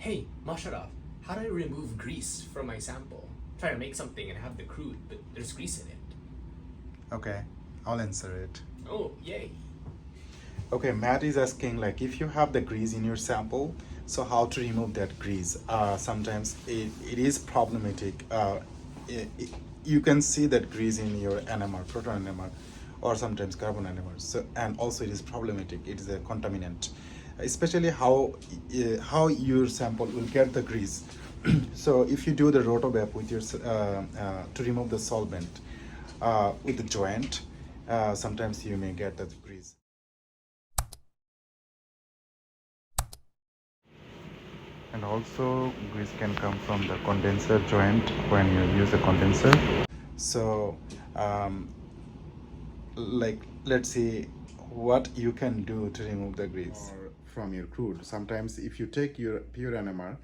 Hey, Masharaf, how do I remove grease from my sample? Try to make something and have the crude, but there's grease in it. Okay, I'll answer it. Oh, yay. Okay, Matt is asking like if you have the grease in your sample, so how to remove that grease? Sometimes it is problematic. You can see that grease in your NMR, proton NMR, or sometimes carbon NMR. So and also it is problematic. It is a contaminant, especially how your sample will get the grease. So if you do the rotobap with your to remove the solvent with the joint, sometimes you may get that grease. And also grease can come from the condenser joint when you use a condenser. So um, like let's see what you can do to remove the grease or from your crude. Sometimes if you take your pure NMR,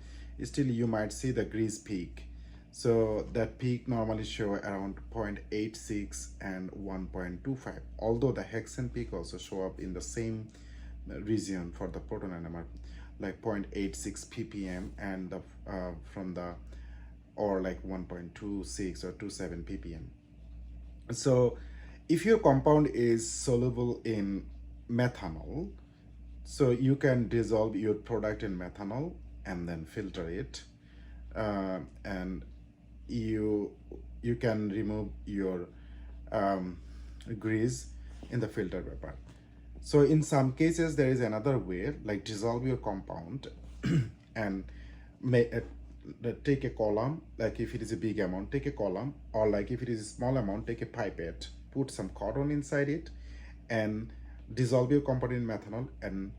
still you might see the grease peak. So that peak normally show around 0.86 and 1.25, although the hexane peak also show up in the same region for the proton NMR, like 0.86 ppm, and the from the or like 1.26 or 27 ppm. So if your compound is soluble in methanol, so you can dissolve your product in methanol and then filter it, and you you can remove your um, grease in the filter paper. So in some cases there is another way, like dissolve your compound and may take a column, like if it is a big amount take a column, or like if it is a small amount take a pipette, put some cotton inside it and dissolve your compound in methanol and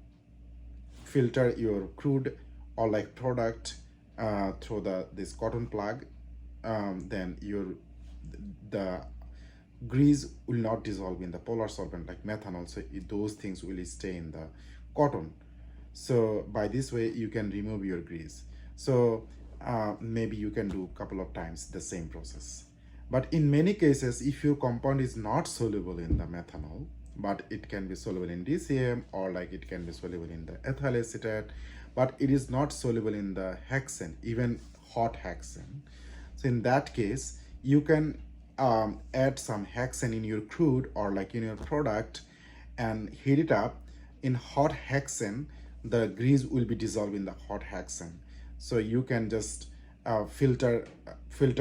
filter your crude or like product through this cotton plug. Then the grease will not dissolve in the polar solvent like methanol, so those things will stay in the cotton. So by this way you can remove your grease. So maybe you can do a couple of times the same process. But in many cases, if your compound is not soluble in the methanol, but it can be soluble in DCM, or like it can be soluble in the ethyl acetate, but it is not soluble in the hexane, even hot hexane. So in that case, you can add some hexane in your crude or like in your product and heat it up. In hot hexane, the grease will be dissolved in the hot hexane. So you can just filter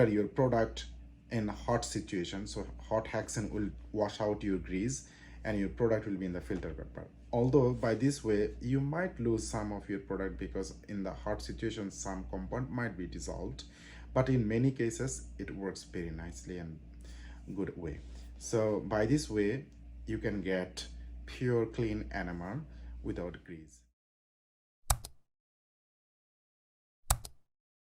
your product in hot situation. So hot hexane will wash out your grease and your product will be in the filter paper. Although by this way you might lose some of your product because in the hot situation some compound might be dissolved, but in many cases it works very nicely and good way. So by this way you can get pure clean NMR without grease.